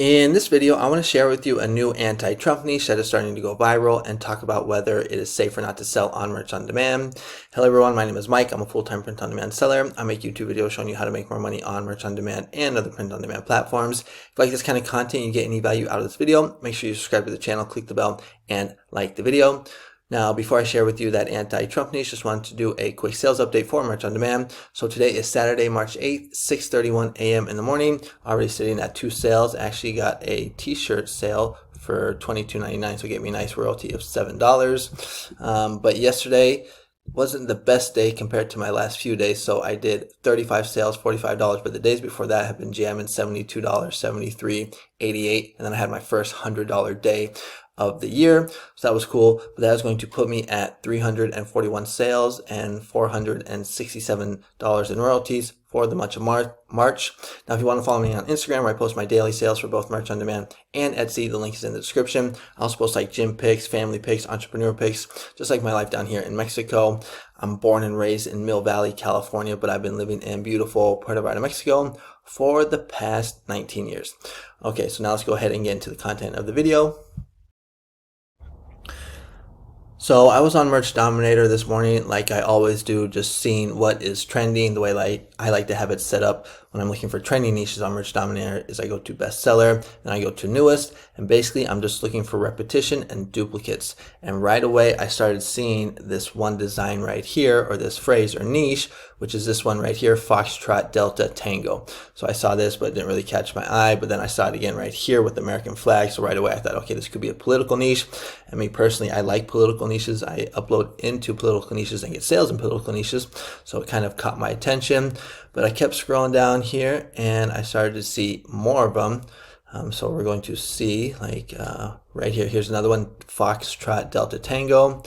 In this video, I want to share with you a new anti-Trump niche that is starting to go viral and talk about whether it is safe or not to sell on merch on demand. Hello everyone, my name is Mike. I'm a full-time print on demand seller. I make YouTube videos showing you how to make more money on merch on demand and other print on demand platforms. If you like this kind of content, you get any value out of this video, make sure you subscribe to the channel, click the bell, and like the video. Now, before I share with you that anti-Trump niche, just wanted to do a quick sales update for Merch on Demand. So today is Saturday, March 8th, 6:31 a.m. in the morning. Already sitting at 2 sales. Actually got a t-shirt sale for $22.99, so it gave me a nice royalty of $7. But yesterday wasn't the best day compared to my last few days, so I did 35 sales, $45, but the days before that have been jamming $72, $73, $88, and then I had my first $100 day of the year, so that was cool. But that was going to put me at 341 sales and $467 in royalties for the month of March. Now, if you want to follow me on Instagram, where I post my daily sales for both Merch on Demand and Etsy, the link is in the description. I also post like gym pics, family pics, entrepreneur pics, just like my life down here in Mexico. I'm born and raised in Mill Valley, California, but I've been living in beautiful Puerto Vallarta, Mexico for the past 19 years. Okay, so now let's go ahead and get into the content of the video. So I was on Merch Dominator this morning, like I always do, just seeing what is trending. The way I like to have it set up when I'm looking for trending niches on Merch Dominator is I go to bestseller, then I go to newest, and basically I'm just looking for repetition and duplicates. And right away I started seeing this one design right here, or this phrase or niche, which is this one right here, Foxtrot Delta Tango. So I saw this, but it didn't really catch my eye. But then I saw it again right here with the American flag. So right away I thought, okay, this could be a political niche. And me personally, I like political niches. I upload into political niches and get sales in political niches. So it kind of caught my attention. But I kept scrolling down here and I started to see more of them. So we're going to see like right here. Here's another one, Foxtrot Delta Tango.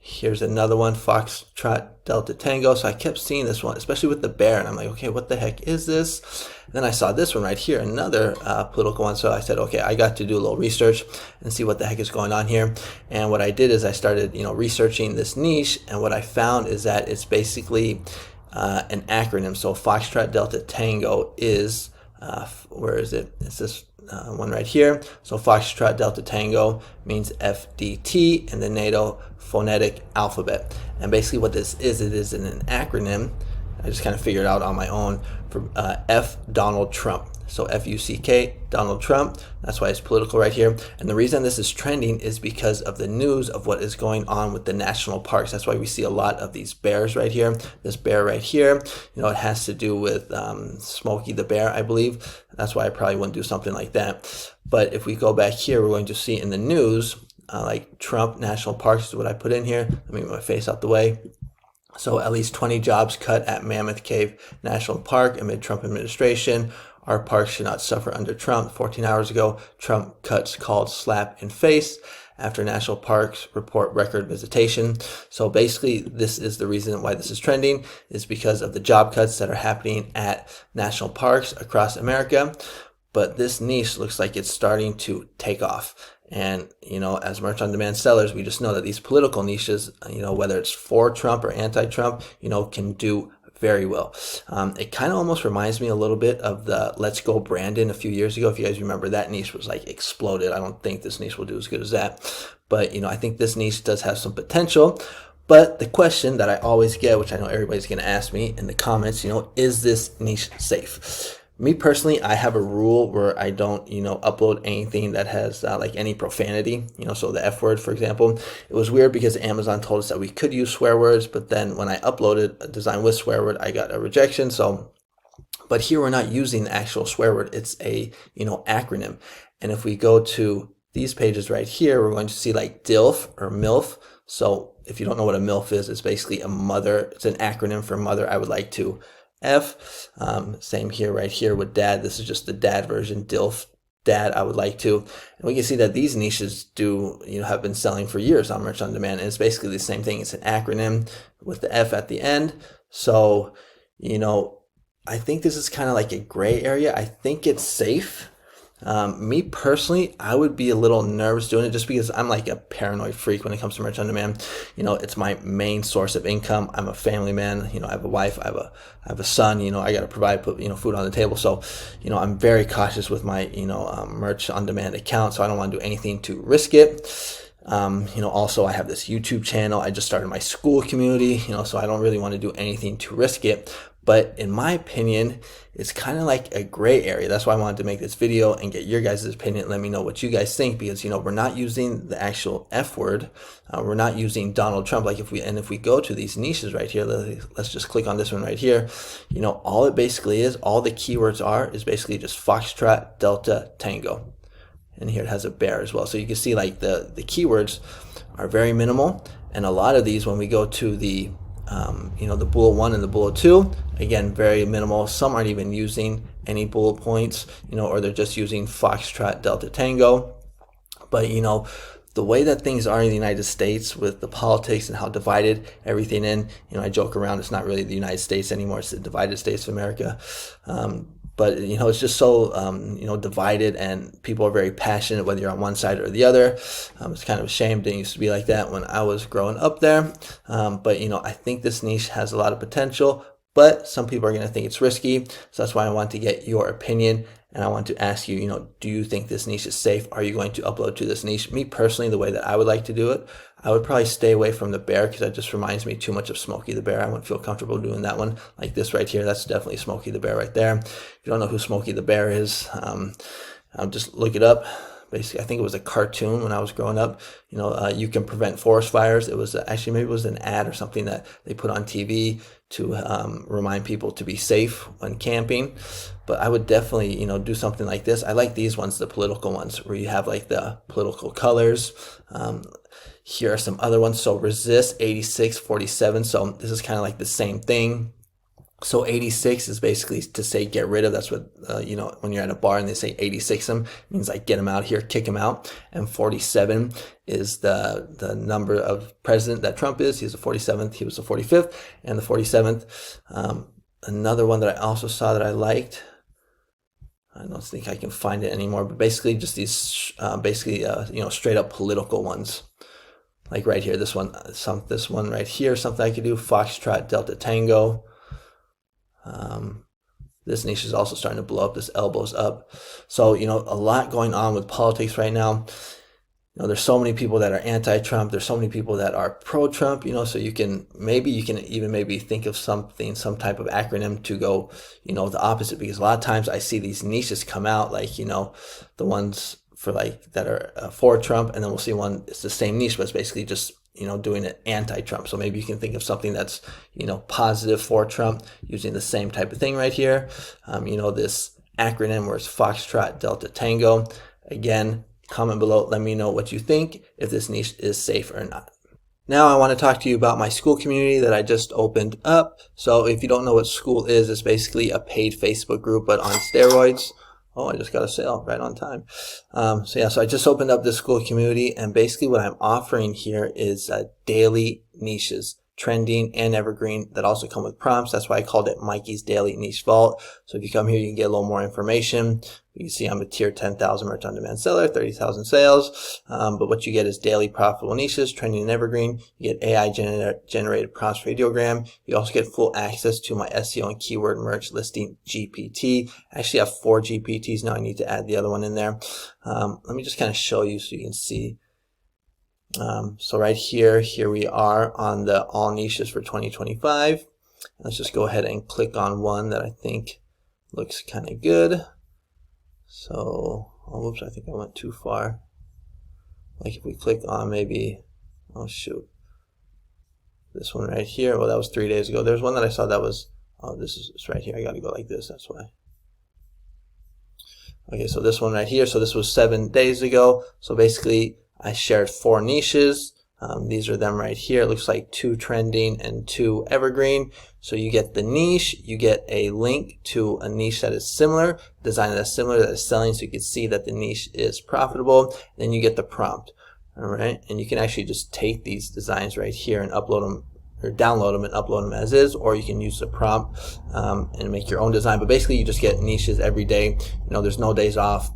Here's another one, Foxtrot Delta Tango. So I kept seeing this one, especially with the bear, and I'm like, okay, what the heck is this? And then I saw this one right here, another political one. So I said, okay, I got to do a little research and see what the heck is going on here. And what I did is I started, researching this niche, and what I found is that it's basically an acronym. So Foxtrot Delta Tango is, where is it? It's this one right here. So Foxtrot Delta Tango means FDT in the NATO phonetic alphabet. And basically what this is, it is an acronym. I just kind of figured it out on my own for F Donald Trump. So F-U-C-K, Donald Trump. That's why it's political right here. And the reason this is trending is because of the news of what is going on with the national parks. That's why we see a lot of these bears right here. This bear right here, it has to do with Smokey the Bear, I believe. That's why I probably wouldn't do something like that. But if we go back here, we're going to see in the news, like Trump National Parks is what I put in here. Let me get my face out the way. So at least 20 jobs cut at Mammoth Cave National Park amid Trump administration. Our parks should not suffer under Trump. 14 hours ago, Trump cuts called slap in face after national parks report record visitation. So basically, this is the reason why this is trending, is because of the job cuts that are happening at national parks across America. But this niche looks like it's starting to take off. And, as Merch on Demand sellers, we just know that these political niches, whether it's for Trump or anti-Trump, can do very well. It kind of almost reminds me a little bit of the Let's Go Brandon a few years ago. If you guys remember, that niche was like exploded. I don't think this niche will do as good as that. But, I think this niche does have some potential. But the question that I always get, which I know everybody's going to ask me in the comments, is this niche safe? Me personally, I have a rule where I don't, upload anything that has like any profanity, so the F word, for example. It was weird because Amazon told us that we could use swear words, but then when I uploaded a design with swear word, I got a rejection. So, but here we're not using the actual swear word. It's a, acronym. And if we go to these pages right here, we're going to see like DILF or MILF. So if you don't know what a MILF is, it's basically a mother. It's an acronym for mother I would like to F. Same here right here with dad. This is just the dad version, DILF, dad I would like to. And we can see that these niches have been selling for years on Merch on Demand. And it's basically the same thing. It's an acronym with the F at the end. So, I think this is kind of like a gray area. I think it's safe. Me personally, I would be a little nervous doing it just because I'm like a paranoid freak when it comes to merch on demand. It's my main source of income. I'm a family man. I have a wife. I have a son. I got to provide food on the table. So, I'm very cautious with my merch on demand account. So I don't want to do anything to risk it. Also I have this YouTube channel. I just started my SKOOL community, so I don't really want to do anything to risk it. But in my opinion, it's kind of like a gray area. That's why I wanted to make this video and get your guys' opinion. Let me know what you guys think, because, we're not using the actual F word. We're not using Donald Trump. Like if we go to these niches right here, let's just click on this one right here. All it basically is, all the keywords is basically just Foxtrot, Delta, Tango. And here it has a bear as well. So you can see like the keywords are very minimal. And a lot of these, when we go to the the bullet 1 and the bullet 2, again, very minimal. Some aren't even using any bullet points, or they're just using Foxtrot, Delta, Tango. But the way that things are in the United States with the politics and how divided everything in, I joke around, it's not really the United States anymore, it's the divided States of America. But it's just so divided, and people are very passionate whether you're on one side or the other. It's kind of a shame. It didn't used to be like that when I was growing up there. But I think this niche has a lot of potential, but some people are going to think it's risky. So that's why I want to get your opinion, and I want to ask you, do you think this niche is safe? Are you going to upload to this niche? Me personally, the way that I would like to do it, I would probably stay away from the bear, because that just reminds me too much of Smokey the Bear. I wouldn't feel comfortable doing that one. Like this right here, that's definitely Smokey the Bear right there. If you don't know who Smokey the Bear is, just look it up. Basically, I think it was a cartoon when I was growing up. You can prevent forest fires. It was actually, maybe it was an ad or something that they put on TV to remind people to be safe when camping. But I would definitely, do something like this. I like these ones, the political ones, where you have like the political colors. Here are some other ones. So resist 8647. So this is kind of like the same thing. So 86 is basically to say get rid of. That's what, when you're at a bar and they say 86 them, it means like get them out here, kick them out. And 47 is the number of president that Trump is. He's the 47th. He was the 45th and the 47th. Another one that I also saw that I liked, I don't think I can find it anymore, but basically just these, straight up political ones. Like right here, this one right here, something I could do, Foxtrot, Delta, Tango. This niche is also starting to blow up, this elbows up. So, a lot going on with politics right now. There's so many people that are anti-Trump. There's so many people that are pro-Trump, so you can even think of some type of acronym to go, the opposite, because a lot of times I see these niches come out, like, the ones for like that are for Trump, and then we'll see one, it's the same niche, but it's basically just, doing it anti-Trump. So maybe you can think of something that's, positive for Trump, using the same type of thing right here. This acronym where it's Foxtrot, Delta, Tango. Again, comment below, let me know what you think, if this niche is safe or not. Now I want to talk to you about my SKOOL community that I just opened up. So if you don't know what SKOOL is, it's basically a paid Facebook group, but on steroids. Oh, I just got a sale right on time. So I just opened up this SKOOL community, and basically what I'm offering here is daily niches, trending and evergreen, that also come with prompts. That's why I called it Mikey's Daily Niche Vault. So if you come here, you can get a little more information. You can see I'm a tier 10,000 merch on demand seller, 30,000 sales. But what you get is daily profitable niches, trending and evergreen. You get AI generated prompts for ideogram. You also get full access to my SEO and keyword merch listing GPT. I actually have 4 GPTs now. I need to add the other one in there. Let me just kind of show you so you can see. So right here we are on the all niches for 2025. Let's just go ahead and click on one that I think looks kind of good. So, whoops, I think I went too far. Like if we click on maybe, oh shoot, this one right here. Well, that was 3 days ago. There's one that I saw that was, oh, this is right here. I got to go like this. That's why. Okay, so this one right here. So this was 7 days ago. So basically, I shared 4 niches. These are them right here. It looks like 2 trending and 2 evergreen. So you get the niche, you get a link to a niche that is similar, design that is similar, that is selling, so you can see that the niche is profitable. Then you get the prompt. All right, and you can actually just take these designs right here and upload them, or download them and upload them as is, or you can use the prompt and make your own design. But basically, you just get niches every day. There's no days off.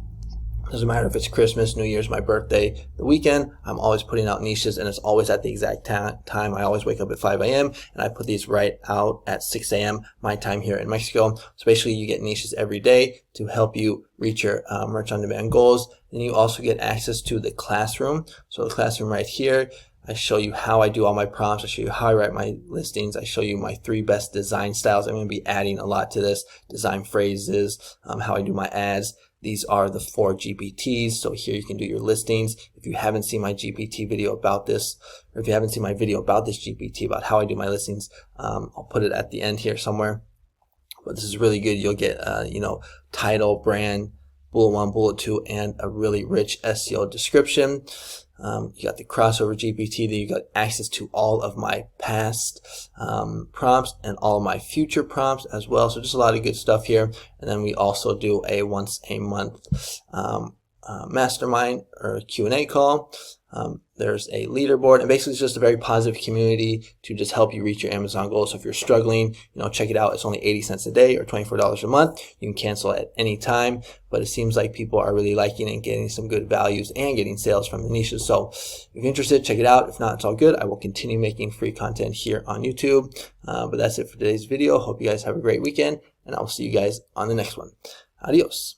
Doesn't matter if it's Christmas, New Year's, my birthday, the weekend, I'm always putting out niches, and it's always at the exact time. I always wake up at 5 a.m. and I put these right out at 6 a.m. my time here in Mexico. So basically you get niches every day to help you reach your merch on demand goals. Then you also get access to the classroom. So the classroom right here, I show you how I do all my prompts. I show you how I write my listings. I show you my 3 best design styles. I'm going to be adding a lot to this. Design phrases, how I do my ads. These are the 4 GPTs. So here you can do your listings. If you haven't seen my GPT video about this, or if you haven't seen my video about this GPT, about how I do my listings, I'll put it at the end here somewhere. But this is really good. You'll get, title, brand, bullet 1, bullet 2, and a really rich SEO description. You got the crossover GPT, that you got access to all of my past prompts and all of my future prompts as well. So just a lot of good stuff here. And then we also do a once a month mastermind or Q&A call. There's a leaderboard, and basically it's just a very positive community to just help you reach your Amazon goals. So if you're struggling, check it out. It's only 80 cents a day or $24 a month. You can cancel at any time, but it seems like people are really liking and getting some good values and getting sales from the niches. So if you're interested, check it out. If not, it's all good. I will continue making free content here on YouTube. But that's it for today's video. Hope you guys have a great weekend, and I will see you guys on the next one. Adios.